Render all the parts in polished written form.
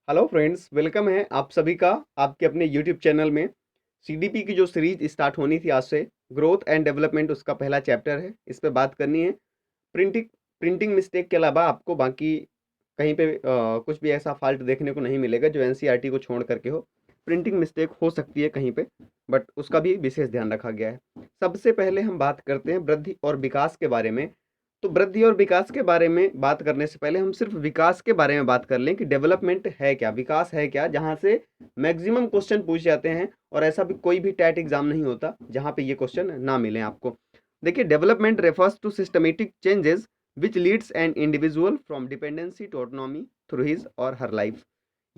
Hello friends, welcome है आप सभी का आपके अपने यूट्यूब चैनल में। सीडीपी की जो सीरीज स्टार्ट होनी थी आज से, ग्रोथ एंड डेवलपमेंट, उसका पहला चैप्टर है। इस पे बात करनी है। प्रिंटिंग प्रिंटिंग मिस्टेक के अलावा आपको बाकी कहीं पे कुछ भी ऐसा फॉल्ट देखने को नहीं मिलेगा जो एनसीईआरटी को छोड़ करके हो। प्रिंटिंग मिस्टेक हो सकती है कहीं पे, बट उसका भी विशेष ध्यान रखा गया है। सबसे पहले हम बात करते हैं वृद्धि और विकास के बारे में। तो वृद्धि और विकास के बारे में बात करने से पहले हम सिर्फ विकास के बारे में बात कर लें कि डेवलपमेंट है क्या, विकास है क्या, जहां से मैक्सिमम क्वेश्चन पूछ जाते हैं। और ऐसा भी कोई भी टैट एग्जाम नहीं होता जहां पे ये क्वेश्चन ना मिले आपको। देखिए, development refers to systematic changes which leads an individual from dependency to autonomy through his और हर लाइफ।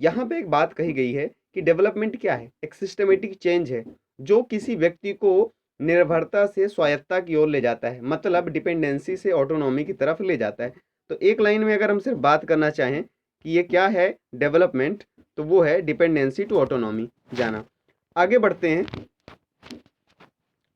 यहाँ पे एक बात कही गई है कि डेवलपमेंट क्या है, एक सिस्टमेटिक चेंज है जो किसी व्यक्ति को निर्भरता से स्वायत्तता की ओर ले जाता है, मतलब डिपेंडेंसी से ऑटोनॉमी की तरफ ले जाता है। तो एक लाइन में अगर हम सिर्फ बात करना चाहें कि ये क्या है डेवलपमेंट, तो वो है डिपेंडेंसी टू ऑटोनॉमी जाना। आगे बढ़ते हैं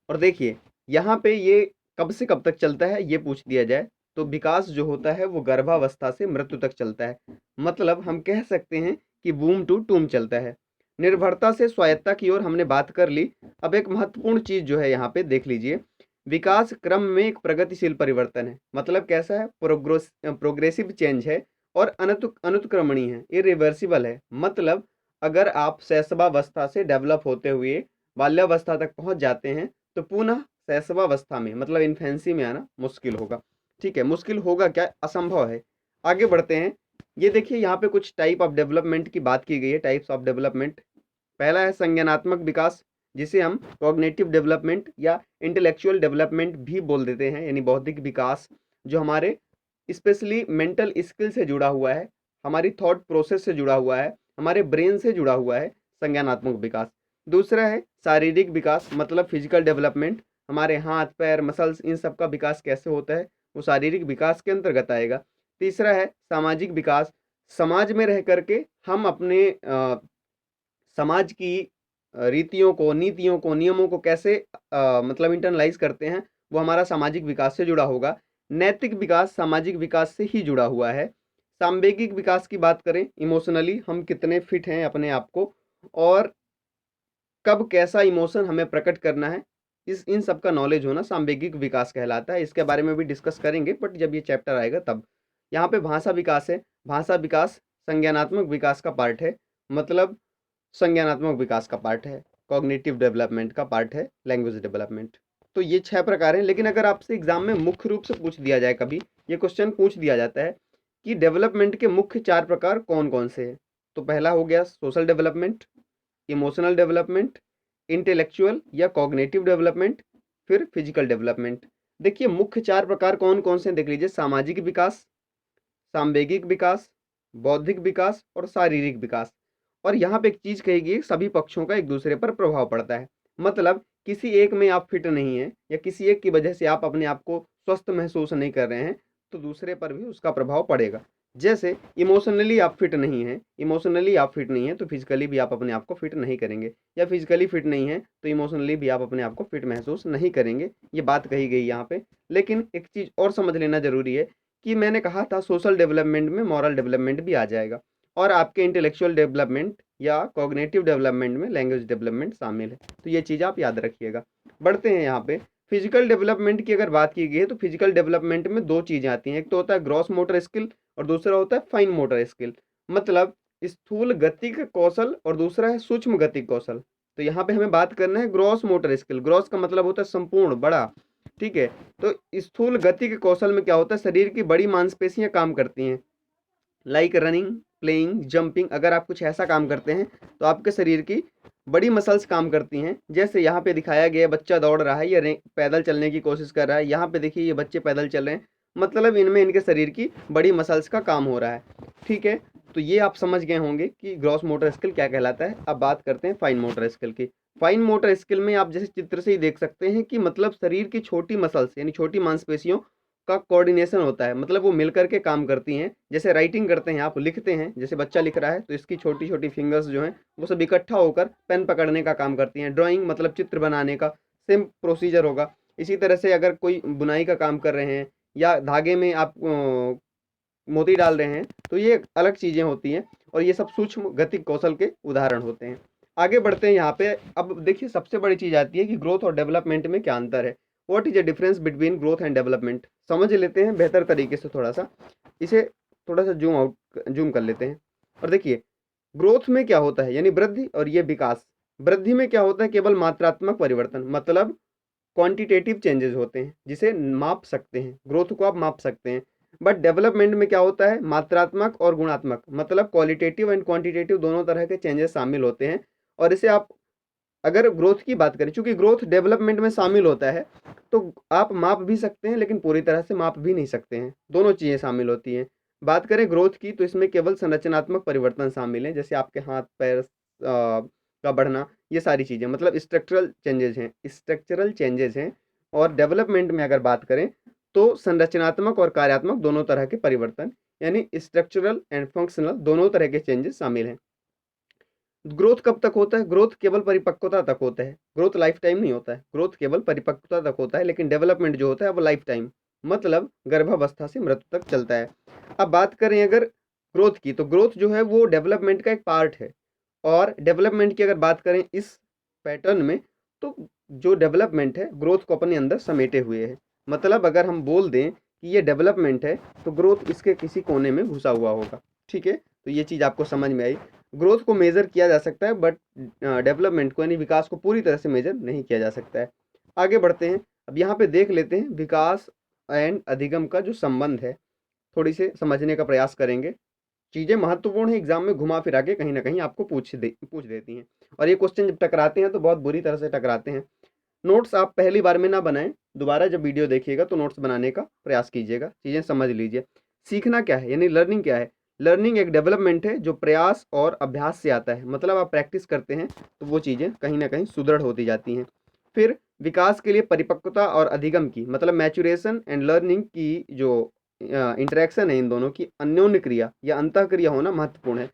और देखिए, यहाँ पे ये कब से कब तक चलता है ये पूछ दिया जाए तो विकास जो होता है वो गर्भावस्था से मृत्यु तक चलता है। मतलब हम कह सकते हैं कि बूम टू टूम चलता है। निर्भरता से स्वायत्तता की ओर हमने बात कर ली। अब एक महत्वपूर्ण चीज जो है यहाँ पे देख लीजिए, विकास क्रम में एक प्रगतिशील परिवर्तन है। मतलब कैसा है, प्रोग्रेसिव चेंज है और अनुत्क्रमणीय है, इरिवर्सिबल है। मतलब अगर आप शैशवावस्था से डेवलप होते हुए बाल्यावस्था तक पहुंच जाते हैं तो पुनः शैशवावस्था में, मतलब इन्फेंसी में आना मुश्किल होगा। ठीक है, मुश्किल होगा क्या, असंभव है। आगे बढ़ते हैं। ये देखिए, यहाँ पे कुछ टाइप ऑफ डेवलपमेंट की बात की गई है, टाइप्स ऑफ डेवलपमेंट। पहला है संज्ञानात्मक विकास, जिसे हम कॉग्निटिव डेवलपमेंट या इंटेलेक्चुअल डेवलपमेंट भी बोल देते हैं, यानी बौद्धिक विकास, जो हमारे स्पेशली मेंटल स्किल से जुड़ा हुआ है, हमारी थॉट प्रोसेस से जुड़ा हुआ है, हमारे ब्रेन से जुड़ा हुआ है, संज्ञानात्मक विकास। दूसरा है शारीरिक विकास, मतलब फिजिकल डेवलपमेंट, हमारे हाथ पैर मसल्स इन सब का विकास कैसे होता है, वो शारीरिक विकास के अंतर्गत आएगा। तीसरा है सामाजिक विकास, समाज में रह करके हम अपने समाज की रीतियों को, नीतियों को, नियमों को कैसे मतलब इंटरनलाइज करते हैं, वो हमारा सामाजिक विकास से जुड़ा होगा। नैतिक विकास सामाजिक विकास से ही जुड़ा हुआ है। सांवेगिक विकास की बात करें, इमोशनली हम कितने फिट हैं अपने आप को, और कब कैसा इमोशन हमें प्रकट करना है, इस इन सब का नॉलेज होना सांवेगिक विकास कहलाता है। इसके बारे में भी डिस्कस करेंगे, बट जब ये चैप्टर आएगा तब। यहाँ पे भाषा विकास है। भाषा विकास संज्ञानात्मक विकास का पार्ट है, मतलब संज्ञानात्मक विकास का पार्ट है, कॉग्निटिव डेवलपमेंट का पार्ट है, लैंग्वेज डेवलपमेंट। तो ये 6 प्रकार हैं। लेकिन अगर आपसे एग्जाम में मुख्य रूप से पूछ दिया जाए, कभी ये क्वेश्चन पूछ दिया जाता है कि डेवलपमेंट के मुख्य 4 प्रकार कौन-कौन से हैं, तो पहला हो गया social development, emotional development, intellectual या कॉग्निटिव डेवलपमेंट, फिर फिजिकल डेवलपमेंट। देखिए, मुख्य 4 प्रकार कौन-कौन से हैं देख लीजिए, सामाजिक विकास, सांवेगिक विकास, बौद्धिक विकास और शारीरिक विकास। और यहाँ पे एक चीज कही गई, सभी पक्षों का एक दूसरे पर प्रभाव पड़ता है। मतलब किसी एक में आप फिट नहीं है या किसी एक की वजह से आप अपने आप को स्वस्थ महसूस नहीं कर रहे हैं, तो दूसरे पर भी उसका प्रभाव पड़ेगा। जैसे इमोशनली आप फिट नहीं हैं, इमोशनली आप फिट नहीं हैं तो फिजिकली भी आप अपने आप को फिट नहीं करेंगे, या फिजिकली फिट नहीं है तो इमोशनली भी आप अपने आप को फिट महसूस नहीं करेंगे। ये बात कही गई यहाँ पे। लेकिन एक चीज और समझ लेना जरूरी है कि मैंने कहा था सोशल डेवलपमेंट में मॉरल डेवलपमेंट भी आ जाएगा, और आपके इंटेलेक्चुअल डेवलपमेंट या कॉग्निटिव डेवलपमेंट में लैंग्वेज डेवलपमेंट शामिल है। तो ये चीज़ आप याद रखिएगा। बढ़ते हैं यहाँ पे। फिजिकल डेवलपमेंट की अगर बात की गई है तो फिजिकल डेवलपमेंट में 2 चीज़ें आती हैं, एक तो होता है ग्रॉस मोटर स्किल और दूसरा होता है फाइन मोटर स्किल। मतलब स्थूल गति का कौशल और दूसरा है सूक्ष्म गति कौशल। तो यहाँ पे हमें बात करना है ग्रॉस मोटर स्किल। ग्रॉस का मतलब होता है संपूर्ण, बड़ा। ठीक है, तो स्थूल गति के कौशल में क्या होता है, शरीर की बड़ी मांसपेशियां काम करती हैं, लाइक रनिंग, प्लेइंग, जंपिंग। अगर आप कुछ ऐसा काम करते हैं तो आपके शरीर की बड़ी मसल्स काम करती हैं। जैसे यहाँ पे दिखाया गया है, बच्चा दौड़ रहा है या पैदल चलने की कोशिश कर रहा है। यहाँ पे देखिए, ये बच्चे पैदल चल रहे हैं, मतलब इनमें इनके शरीर की बड़ी मसल्स का काम हो रहा है। ठीक है, तो ये आप समझ गए होंगे कि ग्रॉस मोटर स्किल क्या कहलाता है। अब बात करते हैं फाइन मोटर स्किल की। फाइन मोटर स्किल में आप जैसे चित्र से ही देख सकते हैं कि मतलब शरीर की छोटी मसल्स यानी छोटी मांसपेशियों का कोऑर्डिनेशन होता है, मतलब वो मिलकर के काम करती हैं। जैसे राइटिंग करते हैं, आप लिखते हैं, जैसे बच्चा लिख रहा है तो इसकी छोटी छोटी फिंगर्स जो हैं वो सब इकट्ठा होकर पेन पकड़ने का काम करती हैं। ड्राइंग मतलब चित्र बनाने का सेम प्रोसीजर होगा। इसी तरह से अगर कोई बुनाई का काम कर रहे हैं या धागे में आप मोती डाल रहे हैं, तो ये अलग चीज़ें होती हैं और ये सब सूक्ष्म गति कौशल के उदाहरण होते हैं। आगे बढ़ते हैं यहाँ पे। अब देखिए सबसे बड़ी चीज़ आती है कि ग्रोथ और डेवलपमेंट में क्या अंतर है। What is the difference between growth and development, समझ लेते हैं बेहतर तरीके से। इसे थोड़ा सा जूम कर लेते हैं और देखिए ग्रोथ में क्या होता है यानी वृद्धि, और ये विकास। वृद्धि में क्या होता है, केवल मात्रात्मक परिवर्तन, मतलब क्वांटिटेटिव चेंजेस होते हैं जिसे माप सकते हैं, ग्रोथ को आप माप सकते हैं। बट डेवलपमेंट में क्या होता है, मात्रात्मक और गुणात्मक, मतलब क्वालिटेटिव एंड क्वांटिटेटिव दोनों तरह के चेंजेस शामिल होते हैं। और इसे आप अगर ग्रोथ की बात करें, चूंकि ग्रोथ डेवलपमेंट में शामिल होता है, तो आप माप भी सकते हैं लेकिन पूरी तरह से माप भी नहीं सकते हैं, दोनों चीज़ें शामिल होती हैं। बात करें ग्रोथ की तो इसमें केवल संरचनात्मक परिवर्तन शामिल हैं, जैसे आपके हाथ पैर का बढ़ना, ये सारी चीज़ें मतलब स्ट्रक्चरल चेंजेस हैं। और डेवलपमेंट में अगर बात करें तो संरचनात्मक और कार्यात्मक दोनों तरह के परिवर्तन, यानी स्ट्रक्चरल एंड फंक्शनल दोनों तरह के चेंजेस शामिल हैं। ग्रोथ कब तक होता है, ग्रोथ केवल परिपक्वता तक होता है, ग्रोथ लाइफ टाइम नहीं होता है, ग्रोथ केवल परिपक्वता तक होता है। लेकिन डेवलपमेंट जो होता है वो लाइफ टाइम, मतलब गर्भावस्था से मृत्यु तक चलता है। अब बात करें अगर ग्रोथ की, तो ग्रोथ जो है वो डेवलपमेंट का एक पार्ट है। और डेवलपमेंट की अगर बात करें इस पैटर्न में, तो जो डेवलपमेंट है ग्रोथ को अपने अंदर समेटे हुए है। मतलब अगर हम बोल दें कि ये डेवलपमेंट है तो ग्रोथ इसके किसी कोने में घुसा हुआ होगा। ठीक है, तो ये चीज़ आपको समझ में आई। ग्रोथ को मेज़र किया जा सकता है बट डेवलपमेंट को यानी विकास को पूरी तरह से मेज़र नहीं किया जा सकता है। आगे बढ़ते हैं। अब यहाँ पे देख लेते हैं विकास एंड अधिगम का जो संबंध है, थोड़ी से समझने का प्रयास करेंगे। चीज़ें महत्वपूर्ण है, एग्जाम में घुमा फिरा के कहीं ना कहीं आपको पूछ देती हैं। और ये क्वेश्चन जब टकराते हैं तो बहुत बुरी तरह से टकराते हैं। नोट्स आप पहली बार में ना बनाएं, दोबारा जब वीडियो देखिएगा तो नोट्स बनाने का प्रयास कीजिएगा, चीज़ें समझ लीजिए। सीखना क्या है यानी लर्निंग क्या है। लर्निंग एक डेवलपमेंट है जो प्रयास और अभ्यास से आता है, मतलब आप प्रैक्टिस करते हैं तो वो चीज़ें कहीं ना कहीं सुदृढ़ होती जाती हैं। फिर विकास के लिए परिपक्वता और अधिगम की, मतलब मैचुरेशन एंड लर्निंग की जो इंटरेक्शन है, इन दोनों की अन्योन्य क्रिया या अंतःक्रिया होना महत्वपूर्ण है।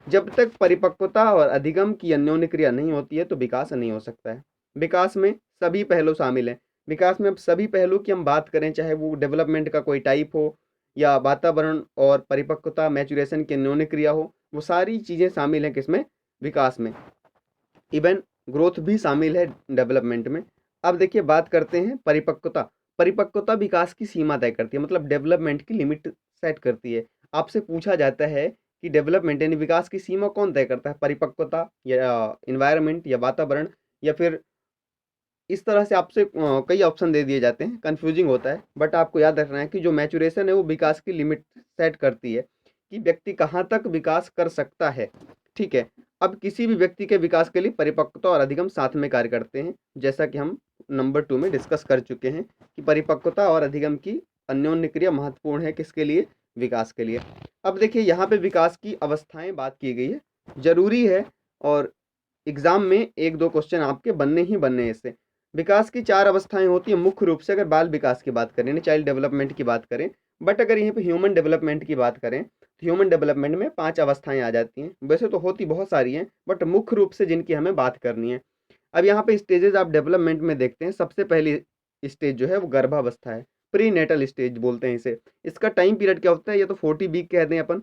जब तक परिपक्वता और अधिगम की अन्योन्य क्रिया नहीं होती है तो विकास नहीं हो सकता है। विकास में सभी पहलू शामिल हैं। विकास में अब सभी पहलू की हम बात करें, चाहे वो डेवलपमेंट का कोई टाइप हो या वातावरण और परिपक्वता मैचुरेशन की अन्योन्य क्रिया हो, वो सारी चीज़ें शामिल हैं किसमें, विकास में। इवन ग्रोथ भी शामिल है डेवलपमेंट में। अब देखिए बात करते हैं परिपक्वता। परिपक्वता विकास की सीमा तय करती है, मतलब डेवलपमेंट की लिमिट सेट करती है। आपसे पूछा जाता है कि डेवलपमेंट यानी विकास की सीमा कौन तय करता है, परिपक्वता या इन्वायरमेंट या वातावरण, या फिर इस तरह से आपसे कई ऑप्शन दे दिए जाते हैं, कंफ्यूजिंग होता है। बट आपको याद रखना है कि जो मैचुरेशन है वो विकास की लिमिट सेट करती है कि व्यक्ति कहाँ तक विकास कर सकता है। ठीक है, अब किसी भी व्यक्ति के विकास के लिए परिपक्वता और अधिगम साथ में कार्य करते हैं, जैसा कि हम नंबर 2 में डिस्कस कर चुके हैं कि परिपक्वता और अधिगम की अन्योन्य क्रिया महत्वपूर्ण है किसके लिए, विकास के लिए। अब देखिए यहाँ पे विकास की अवस्थाएं बात की गई है, जरूरी है और एग्जाम में एक दो क्वेश्चन आपके बनने ही बनने हैं इससे। विकास की 4 अवस्थाएं होती हैं मुख्य रूप से, अगर बाल विकास की बात करें, चाइल्ड डेवलपमेंट की बात करें। बट अगर यहाँ पे ह्यूमन डेवलपमेंट की बात करें तो ह्यूमन डेवलपमेंट में 5 अवस्थाएं आ जाती हैं। वैसे तो होती बहुत सारी हैं बट मुख्य रूप से जिनकी हमें बात करनी है। अब यहाँ पे स्टेजेस आप डेवलपमेंट में देखते हैं, सबसे पहली स्टेज जो है वो गर्भावस्था है, प्री नेटल स्टेज बोलते हैं इसे। इसका टाइम पीरियड क्या होता है, ये तो 40 वीक कहते हैं अपन।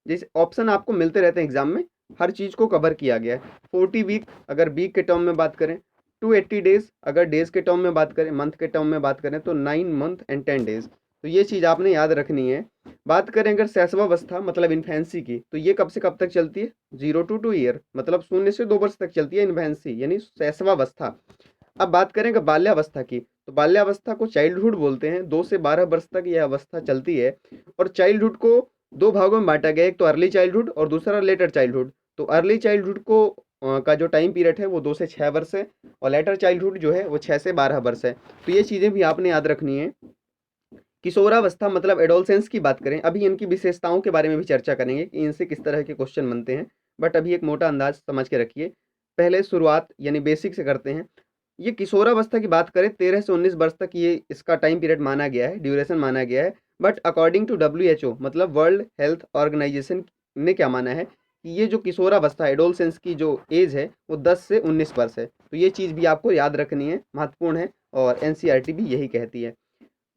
जैसे ऑप्शन आपको मिलते रहते हैं एग्जाम में, हर चीज़ को कवर किया गया है। 40 वीक अगर वीक के टर्म में बात करें, 280 डेज अगर डेज के टर्म में बात करें, मंथ के टर्म में बात करें तो 9 मंथ एंड 10 डेज। तो ये चीज़ आपने याद रखनी है। बात करें अगर शैशवावस्था मतलब इन्फेंसी की, तो ये कब से कब तक चलती है, 0 to 2 ईयर, मतलब 0 से 2 वर्ष तक चलती है इन्फेंसी यानी शैशवावस्था। अब बात करें अगर बाल्यावस्था की, तो बाल्यावस्था को चाइल्डहुड बोलते हैं, 2 से 12 वर्ष तक यह अवस्था चलती है। और चाइल्डहुड को 2 भागों में बांटा गया, एक तो अर्ली चाइल्डहुड और दूसरा लेटर चाइल्डहुड। तो अर्ली चाइल्डहुड को का जो टाइम पीरियड है वो 2 से 6 वर्ष है, और लेटर चाइल्डहुड जो है वो 6 से 12 वर्ष है। तो ये चीज़ें भी आपने याद रखनी है। किशोरावस्था मतलब एडोलसेंस की बात करें, अभी इनकी विशेषताओं के बारे में भी चर्चा करेंगे कि इनसे किस तरह के क्वेश्चन बनते हैं। बट अभी एक मोटा अंदाज समझ के रखिए, पहले शुरुआत यानी बेसिक से करते हैं। ये किशोरावस्था की बात करें 13 से 19 वर्ष तक ये इसका टाइम पीरियड माना गया है, ड्यूरेशन माना गया है। बट अकॉर्डिंग टू WHO मतलब वर्ल्ड हेल्थ ऑर्गेनाइजेशन ने क्या माना है कि ये जो किशोरावस्था एडोलसेंस की जो एज है वो 10 से 19 वर्ष है। तो ये चीज़ भी आपको याद रखनी है, महत्वपूर्ण है, और NCERT भी यही कहती है।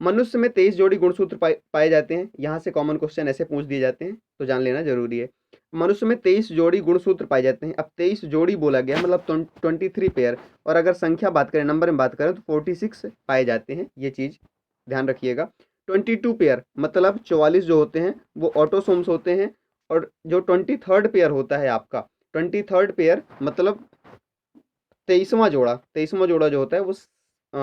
मनुष्य में 23 जोड़ी गुणसूत्र पाए जाते हैं। यहाँ से कॉमन क्वेश्चन ऐसे पूछ दिए जाते हैं, तो जान लेना जरूरी है। मनुष्य में 23 जोड़ी गुणसूत्र पाए जाते हैं। अब 23 जोड़ी बोला गया मतलब 23 पेयर, और अगर संख्या बात करें, नंबर में बात करें, तो 46 पाए जाते हैं। ये चीज ध्यान रखिएगा। 22 पेयर मतलब 44 जो होते हैं वो ऑटोसोम्स होते हैं, और जो 23rd पेयर होता है आपका, 23rd पेयर मतलब 23वां जोड़ा जो होता है वो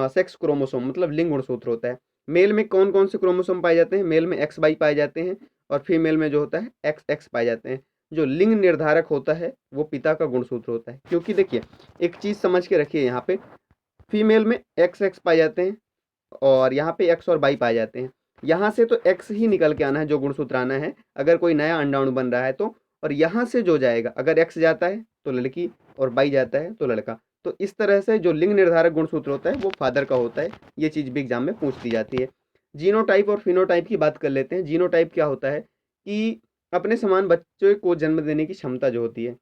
सेक्स क्रोमोसोम मतलब लिंग गुणसूत्र होता है। मेल में कौन कौन से क्रोमोसोम पाए जाते हैं? मेल में एक्स वाई पाए जाते हैं, और फीमेल में जो होता है एक्स एक्स पाए जाते हैं। जो लिंग निर्धारक होता है वो पिता का गुणसूत्र होता है, क्योंकि देखिए एक चीज समझ के रखिए, यहाँ पे फीमेल में एक्स एक्स पाए जाते हैं, और यहाँ पे एक्स और वाई पाए जाते हैं। यहाँ से तो एक्स ही निकल के आना है, जो गुणसूत्र आना है अगर कोई नया अंडाणु बन रहा है तो। और यहाँ से जो जाएगा, अगर एक्स जाता है तो लड़की, और वाई जाता है तो लड़का। तो इस तरह से जो लिंग निर्धारक गुणसूत्र होता है वो फादर का होता है। ये चीज भी एग्जाम में पूछ दी जाती है। जीनोटाइप और फिनोटाइप की बात कर लेते हैं। जीनोटाइप क्या होता है कि अपने समान बच्चे को जन्म देने की क्षमता जो होती है,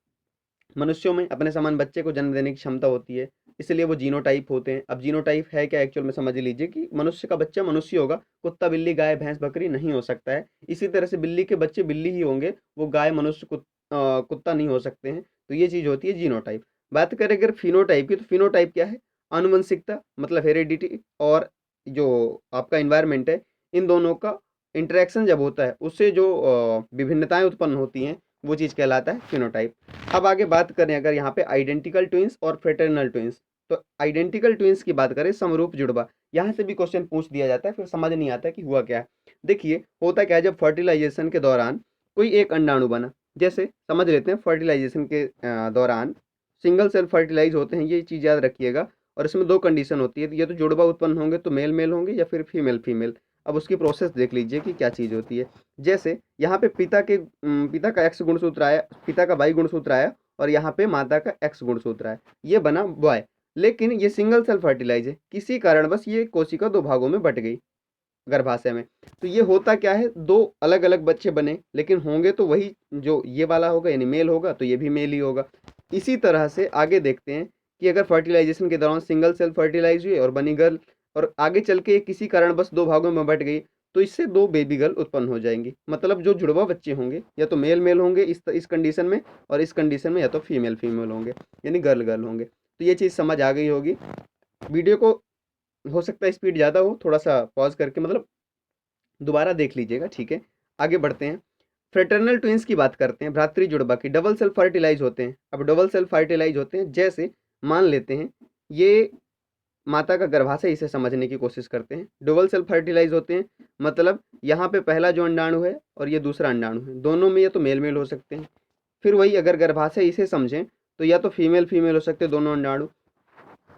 मनुष्यों में अपने समान बच्चे को जन्म देने की क्षमता होती है, इसलिए वो जीनोटाइप होते हैं। अब जीनोटाइप है क्या एक्चुअल में समझ लीजिए कि मनुष्य का बच्चा मनुष्य होगा, कुत्ता बिल्ली गाय भैंस बकरी नहीं हो सकता है। इसी तरह से बिल्ली के बच्चे बिल्ली ही होंगे, वो गाय मनुष्य कुत्ता नहीं हो सकते हैं। तो ये चीज होती है जीनोटाइप। बात करें अगर फिनोटाइप की, तो फिनोटाइप क्या है? आनुवंशिकता मतलब हेरिडिटी, और जो आपका इन्वायरमेंट है, इन दोनों का इंटरेक्शन जब होता है उससे जो विभिन्नताएं उत्पन्न होती हैं, वो चीज कहलाता है फिनोटाइप। अब आगे बात करें अगर यहाँ पे आइडेंटिकल ट्विंस और फ्रेटर्नल ट्विंस, तो आइडेंटिकल ट्विंस की बात करें, समरूप जुड़वा, यहाँ से भी क्वेश्चन पूछ दिया जाता है, फिर समझ नहीं आता है कि हुआ क्या है। देखिए होता क्या है, जब फर्टिलाइजेशन के दौरान कोई एक अंडाणु बना, जैसे समझ लेते हैं फर्टिलाइजेशन के दौरान सिंगल सेल फर्टिलाइज होते हैं, ये चीज याद रखिएगा। और इसमें दो कंडीशन होती है, या तो जुड़वा उत्पन्न होंगे तो मेल मेल होंगे, या फिर फीमेल फीमेल। अब उसकी प्रोसेस देख लीजिए कि क्या चीज होती है। जैसे यहाँ पे पिता का एक्स गुणसूत्र आया, पिता का वाई गुणसूत्र आया, और यहाँ पे माता का एक्स गुणसूत्र आया, ये बना बॉय। लेकिन ये सिंगल सेल फर्टिलाइज है, किसी कारण बस ये कोशिका दो भागों में बट गई गर्भाशय में। तो ये होता क्या है, दो अलग अलग बच्चे बने, लेकिन होंगे तो वही, जो ये वाला होगा यानी मेल होगा तो ये भी मेल ही होगा। इसी तरह से आगे देखते हैं कि अगर फर्टिलाइजेशन के दौरान सिंगल सेल फर्टिलाइज हुई और बनी गर्ल, और आगे चल के किसी कारण बस दो भागों में बट गई, तो इससे दो बेबी गर्ल उत्पन्न हो जाएंगी। मतलब जो जुड़वा बच्चे होंगे या तो मेल मेल होंगे इस कंडीशन में, और इस कंडीशन में या तो फीमेल फीमेल होंगे, यानी गर्ल गर्ल होंगे। तो ये चीज़ समझ आ गई होगी। वीडियो को हो सकता है स्पीड ज़्यादा हो, थोड़ा सा पॉज करके मतलब दोबारा देख लीजिएगा, ठीक है। आगे बढ़ते हैं, फ्रेटर्नल ट्विंस की बात करते हैं, भ्रातृ जुड़वा की। डबल सेल फर्टिलाइज होते हैं। अब डबल सेल फर्टिलाइज होते हैं, जैसे मान लेते हैं ये माता का गर्भाशय, इसे समझने की कोशिश करते हैं। डबल सेल फर्टिलाइज होते हैं मतलब यहाँ पे पहला जो अंडाणु है और ये दूसरा अंडाणु है, दोनों में या तो मेल मेल हो सकते हैं। फिर वही अगर गर्भाशय इसे समझें तो या तो फीमेल फीमेल हो सकते हैं दोनों अंडाणु।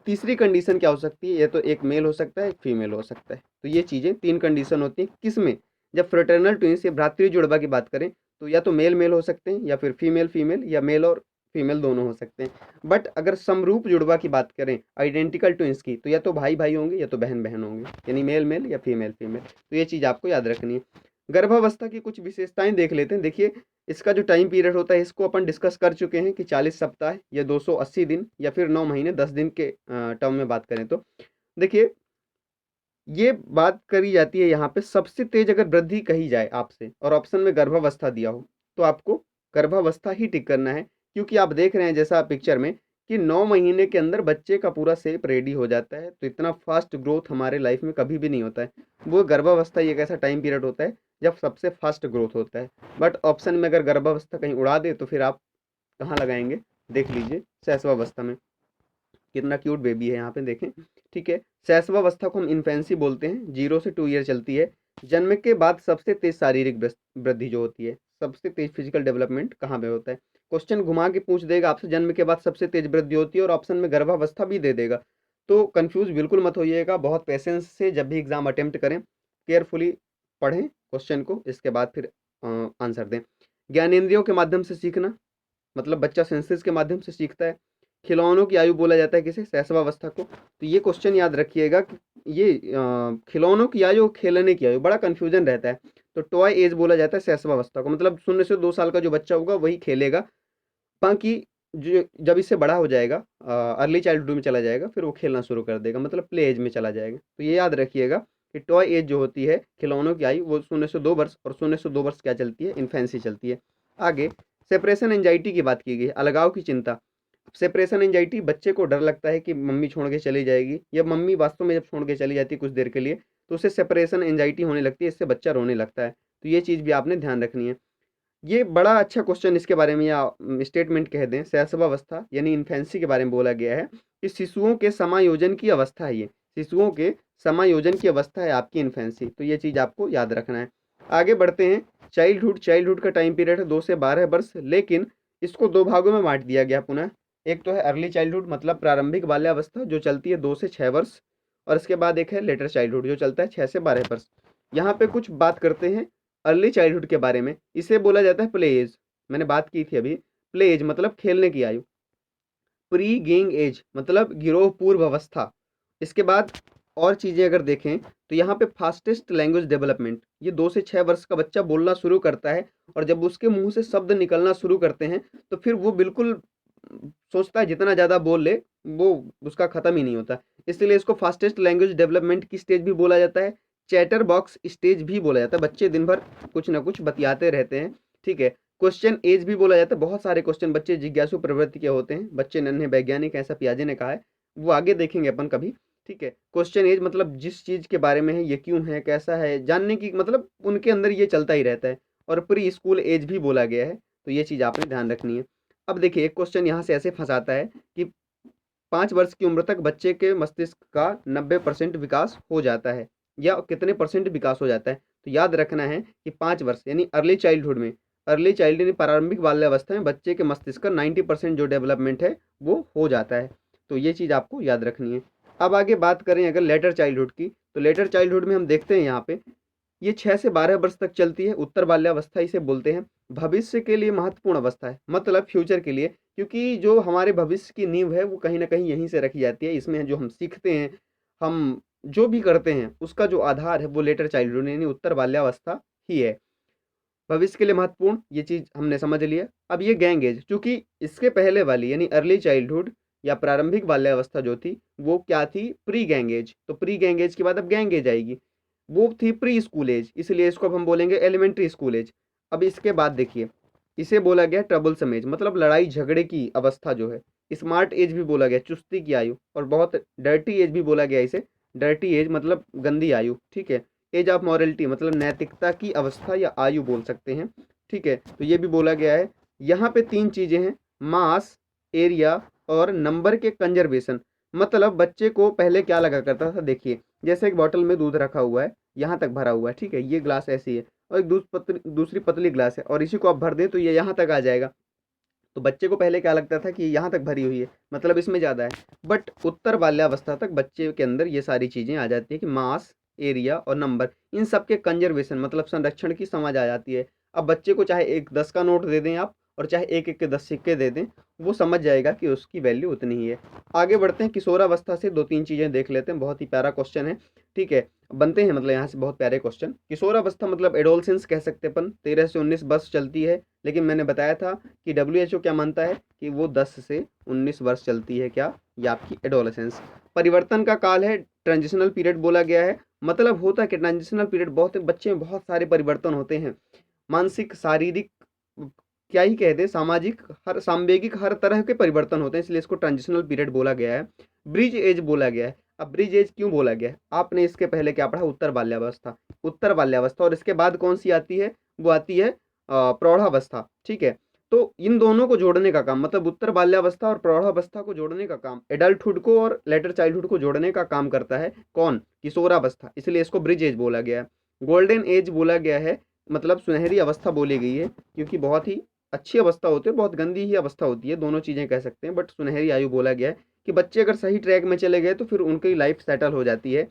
तीसरी कंडीशन क्या हो सकती है, या तो एक मेल हो सकता है एक फीमेल हो सकता है। तो ये चीज़ें तीन कंडीशन होती हैं किसमें, जब फ्रेटर्नल ट्विंस या भ्रातृ जुड़वा की बात करें, तो या तो मेल मेल हो सकते हैं, या फिर फीमेल फीमेल, या मेल और फीमेल दोनों हो सकते हैं। बट अगर समरूप जुड़वा की बात करें, आइडेंटिकल ट्विंस की, तो या तो भाई भाई होंगे या तो बहन बहन होंगे, यानी मेल मेल या फीमेल फीमेल। तो ये चीज़ आपको याद रखनी है। गर्भावस्था की कुछ विशेषताएं देख लेते हैं। देखिए इसका जो टाइम पीरियड होता है इसको अपन डिस्कस कर चुके हैं कि 40 सप्ताह या 280 दिन या फिर 9 महीने 10 दिन के टर्म में बात करें तो। देखिए ये बात करी जाती है यहाँ पे, सबसे तेज अगर वृद्धि कही जाए आपसे और ऑप्शन में गर्भावस्था दिया हो, तो आपको गर्भावस्था ही टिक करना है। क्योंकि आप देख रहे हैं जैसा पिक्चर में कि 9 महीने के अंदर बच्चे का पूरा शेप रेडी हो जाता है। तो इतना फास्ट ग्रोथ हमारे लाइफ में कभी भी नहीं होता है। वो गर्भावस्था एक ऐसा टाइम पीरियड होता है जब सबसे फास्ट ग्रोथ होता है। बट ऑप्शन में अगर गर्भावस्था कहीं उड़ा दे तो फिर आप कहाँ लगाएंगे, देख लीजिए शैशवावस्था में। कितना क्यूट बेबी है यहाँ पे देखें, ठीक है। शैशवावस्था को हम इन्फेंसी बोलते हैं, 0 से 2 ईयर चलती है। जन्म के बाद सबसे तेज शारीरिक वृद्धि जो होती है, सबसे तेज फिजिकल डेवलपमेंट कहाँ पे होता है। क्वेश्चन घुमा के पूछ देगा आपसे, जन्म के बाद सबसे तेज वृद्धि होती है और ऑप्शन में गर्भावस्था भी दे देगा। तो कंफ्यूज बिल्कुल मत होइएगा, बहुत पेशेंस से जब भी एग्जाम अटेम्प्ट करें केयरफुली पढ़ें क्वेश्चन को, इसके बाद फिर आंसर दें। ज्ञानेंद्रियों के माध्यम से सीखना मतलब बच्चा सेंसेस के माध्यम से सीखता है। खिलौनों की आयु बोला जाता है किसे, शैशवावस्था को। तो ये क्वेश्चन याद रखिएगा कि ये खिलौनों की आयु खेलने की आयु, बड़ा कंफ्यूजन रहता है। तो टॉय एज बोला जाता है शैशवावस्था को, मतलब 0 से 2 साल का जो बच्चा होगा वही खेलेगा। बाकी जो जब इससे बड़ा हो जाएगा, अर्ली चाइल्डहुड में चला जाएगा, फिर वो खेलना शुरू कर देगा, मतलब प्ले एज में चला जाएगा। तो ये याद रखिएगा। कि टॉय एज जो होती है, खिलौनों की आयु, वो 0 से 2 वर्ष, और 0 से 2 वर्ष क्या चलती है, इन्फेंसी चलती है। आगे सेपरेशन एंजाइटी की बात की गई है, अलगाव की चिंता। सेपरेशन एंजाइटी, बच्चे को डर लगता है कि मम्मी छोड़ के चली जाएगी, या मम्मी वास्तव में जब छोड़ के चली जाती है कुछ देर के लिए, तो उसे सेपरेशन एंजाइटी होने लगती है, इससे बच्चा रोने लगता है। तो ये चीज़ भी आपने ध्यान रखनी है। ये बड़ा अच्छा क्वेश्चन इसके बारे में, या स्टेटमेंट कह दें, शैशवावस्था यानी इन्फेंसी के बारे में बोला गया है कि शिशुओं के समायोजन की अवस्था है ये, शिशुओं के समायोजन की अवस्था है आपकी इन्फेंसी। तो ये चीज़ आपको याद रखना है। आगे बढ़ते हैं। चाइल्डहुड का टाइम पीरियड है 2 से 12 वर्ष, लेकिन इसको 2 भागों में बाँट दिया गया पुनः। एक तो है अर्ली चाइल्डहुड, मतलब प्रारंभिक बाल्यावस्था, जो चलती है 2 से 6 वर्ष, और इसके बाद एक है लेटर चाइल्डहुड, जो चलता है 6 से 12 वर्ष। यहाँ पे कुछ बात करते हैं अर्ली चाइल्डहुड के बारे में। इसे बोला जाता है प्ले एज, मैंने बात की थी अभी। प्ले एज मतलब खेलने की आयु। प्री गेइंग एज मतलब गिरोह पूर्व अवस्था। इसके बाद और चीज़ें अगर देखें तो यहाँ पे फास्टेस्ट लैंग्वेज डेवलपमेंट, ये 2 से 6 वर्ष का बच्चा बोलना शुरू करता है, और जब उसके मुंह से शब्द निकलना शुरू करते हैं तो फिर वो बिल्कुल सोचता है जितना ज़्यादा बोल ले वो उसका ख़त्म ही नहीं होता। इसलिए इसको फास्टेस्ट लैंग्वेज डेवलपमेंट की स्टेज भी बोला जाता है, चैटर बॉक्स स्टेज भी बोला जाता है। बच्चे दिन भर कुछ ना कुछ बतियाते रहते हैं, ठीक है। क्वेश्चन एज भी बोला जाता है, बहुत सारे क्वेश्चन बच्चे जिज्ञासु प्रवृत्ति के होते हैं, बच्चे नन्हे वैज्ञानिक, ऐसा पियाजे ने कहा है, वो आगे देखेंगे अपन कभी, ठीक है। क्वेश्चन एज मतलब जिस चीज़ के बारे में है, ये क्यों है, कैसा है, जानने की, मतलब उनके अंदर ये चलता ही रहता है। और प्री स्कूल एज भी बोला गया है, तो ये चीज़ आपने ध्यान रखनी है। अब देखिए एक क्वेश्चन यहाँ से ऐसे फंसाता है कि 5 वर्ष की उम्र तक बच्चे के मस्तिष्क का 90% विकास हो जाता है, या कितने परसेंट विकास हो जाता है। तो याद रखना है कि 5 वर्ष यानी अर्ली चाइल्डहुड में, अर्ली चाइल्ड यानी प्रारंभिक बाल्यावस्था में बच्चे के मस्तिष्क का 90% जो डेवलपमेंट है वो हो जाता है। तो ये चीज़ आपको याद रखनी है। अब आगे बात करें अगर लेटर चाइल्डहुड की, तो लेटर चाइल्डहुड में हम देखते हैं यहाँ पे ये 6 से 12 वर्ष तक चलती है, उत्तर बाल्यावस्था इसे बोलते हैं। भविष्य के लिए महत्वपूर्ण अवस्था है, मतलब फ्यूचर के लिए, क्योंकि जो हमारे भविष्य की नींव है वो कहीं न कहीं यहीं से रखी जाती है। इसमें जो हम सीखते हैं, हम जो भी करते हैं, उसका जो आधार है वो लेटर चाइल्डहुड यानी उत्तर बाल्यावस्था ही है। भविष्य के लिए महत्वपूर्ण, ये चीज़ हमने समझ लिया। अब ये गैंग एज, चूँकि इसके पहले वाली यानी अर्ली चाइल्डहुड या प्रारंभिक बाल्यावस्था जो थी, वो क्या थी, प्री गैंग एज। तो प्री गैंग एज के बाद अब गैंग एज आएगी, वो थी प्री स्कूल एज, इसलिए इसको अब हम बोलेंगे एलिमेंट्री स्कूल एज। अब इसके बाद देखिए, इसे बोला गया ट्रबलसम एज, मतलब लड़ाई झगड़े की अवस्था जो है। स्मार्ट एज भी बोला गया, चुस्ती की आयु, और बहुत डर्टी एज भी बोला गया इसे, डर्टी एज मतलब गंदी आयु, ठीक है। एज ऑफ मॉरलिटी मतलब नैतिकता की अवस्था या आयु बोल सकते हैं, ठीक है। तो ये भी बोला गया है। यहाँ पे 3 चीज़ें हैं, मास, एरिया और नंबर के कंजर्वेशन। मतलब बच्चे को पहले क्या लगा करता था, देखिए जैसे एक बॉटल में दूध रखा हुआ है, यहाँ तक भरा हुआ है, ठीक है, ये ग्लास ऐसी है, और एक दूसरी पतली ग्लास है, और इसी को आप भर दें तो ये यहाँ तक आ जाएगा। तो बच्चे को पहले क्या लगता था कि यहाँ तक भरी हुई है, मतलब इसमें ज़्यादा है। बट उत्तर बाल्यावस्था तक बच्चे के अंदर ये सारी चीज़ें आ जाती है कि मास, एरिया और नंबर, इन सब के कंजर्वेशन मतलब संरक्षण की समझ आ जाती है। अब बच्चे को चाहे एक 10 का नोट दे दें आप, और चाहे एक एक के 10 सिक्के दे दें, वो समझ जाएगा कि उसकी वैल्यू उतनी ही है। आगे बढ़ते हैं, किशोरावस्था से 2-3 चीज़ें देख लेते हैं, बहुत ही प्यारा क्वेश्चन है, ठीक है। बनते हैं मतलब यहाँ से बहुत प्यारे क्वेश्चन। किशोरावस्था मतलब एडोलसेंस कह सकते हैं अपन, 13 से 19 वर्ष चलती है, लेकिन मैंने बताया था कि डब्ल्यूएचओ क्या मानता है कि वो 10 से 19 वर्ष चलती है, क्या, ये आपकी एडोलसेंस। परिवर्तन का काल है, ट्रांजिशनल पीरियड बोला गया है। मतलब होता है कि ट्रांजिशनल पीरियड बहुत बच्चे में बहुत सारे परिवर्तन होते हैं, मानसिक, शारीरिक, क्या ही कह दें, सामाजिक, हर सांवेगिक, हर तरह के परिवर्तन होते हैं, इसलिए इसको ट्रांजिशनल पीरियड बोला गया है। ब्रिज एज बोला गया है। अब ब्रिज एज क्यों बोला गया है, आपने इसके पहले क्या पढ़ा, उत्तर बाल्यावस्था, उत्तर बाल्यावस्था, और इसके बाद कौन सी आती है, वो आती है प्रौढ़ावस्था, ठीक है। तो इन दोनों को जोड़ने का काम, मतलब उत्तर बाल्यावस्था और प्रौढ़ावस्था को जोड़ने का काम, एडल्टहुड को और लेटर चाइल्डहुड को जोड़ने का काम करता है कौन, किशोरावस्था, इसलिए इसको ब्रिज एज बोला गया है। गोल्डन एज बोला गया है, मतलब सुनहरी अवस्था बोली गई है, क्योंकि बहुत ही अच्छी अवस्था होती है, बहुत गंदी ही अवस्था होती है, दोनों चीज़ें कह सकते हैं, बट सुनहरी आयु बोला गया है कि बच्चे अगर सही ट्रैक में चले गए तो फिर उनकी लाइफ सेटल हो जाती है।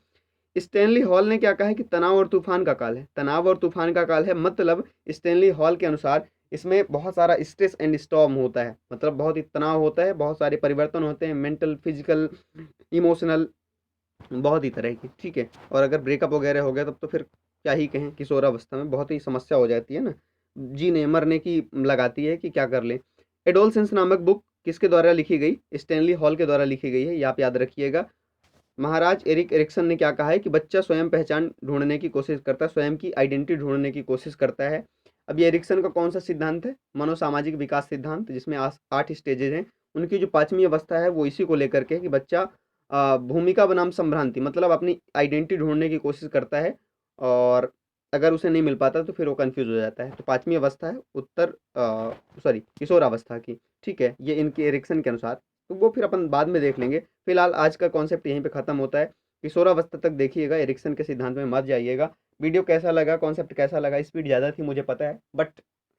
स्टैनली हॉल ने क्या कहा है कि तनाव और तूफान का काल है, तनाव और तूफान का काल है, मतलब स्टैनली हॉल के अनुसार इसमें बहुत सारा स्ट्रेस एंड स्टॉर्म होता है, मतलब बहुत ही तनाव होता है, बहुत सारे परिवर्तन होते हैं, मेंटल, फिजिकल, इमोशनल, बहुत ही तरह की, ठीक है। और अगर ब्रेकअप वगैरह हो गया तब तो फिर क्या ही कहें, किशोरावस्था में बहुत ही समस्या हो जाती है ना, जीने मरने की लगाती है कि क्या कर लें। एडोलसेंस नामक बुक किसके द्वारा लिखी गई, स्टैनली हॉल के द्वारा लिखी गई है, ये आप याद रखिएगा। महाराज एरिक एरिक्सन ने क्या कहा है कि बच्चा स्वयं पहचान ढूँढने की कोशिश करता है, स्वयं की आइडेंटिटी ढूँढने की कोशिश करता है। अब ये एरिक्सन का कौन-सा सिद्धांत है? मनोसामाजिक विकास सिद्धांत, जिसमें 8 स्टेजेज़ हैं। उनकी जो 5वीं अवस्था है वो इसी को लेकर के है कि बच्चा भूमिका बनाम संभ्रांति, मतलब अपनी आइडेंटिटी ढूँढने की कोशिश करता है और अगर उसे नहीं मिल पाता तो फिर वो कन्फ्यूज़ हो जाता है। तो 5वीं अवस्था है किशोरावस्था की, ठीक है? ये इनके एरिक्सन के अनुसार। तो वो फिर अपन बाद में देख लेंगे। फिलहाल आज का कॉन्सेप्ट यहीं पे खत्म होता है। किशोरावस्था तक देखिएगा, एरिक्सन के सिद्धांत में मत जाइएगा। वीडियो कैसा लगा, कॉन्सेप्ट कैसा लगा, स्पीड ज़्यादा थी मुझे पता है, बट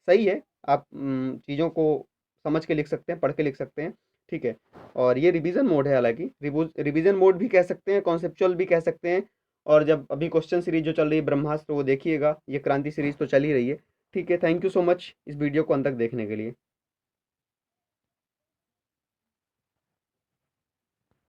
सही है। आप चीज़ों को समझ के लिख सकते हैं, पढ़ के लिख सकते हैं, ठीक है? और ये रिवीजन मोड है, हालाँकि रिवीजन मोड भी कह सकते हैं, कॉन्सेप्चुअल भी कह सकते हैं। और जब अभी क्वेश्चन सीरीज जो चल रही है ब्रह्मास्त्र, वो देखिएगा। ये क्रांति सीरीज तो चल ही रही है, ठीक है? थैंक यू सो मच इस वीडियो को अंत तक देखने के लिए।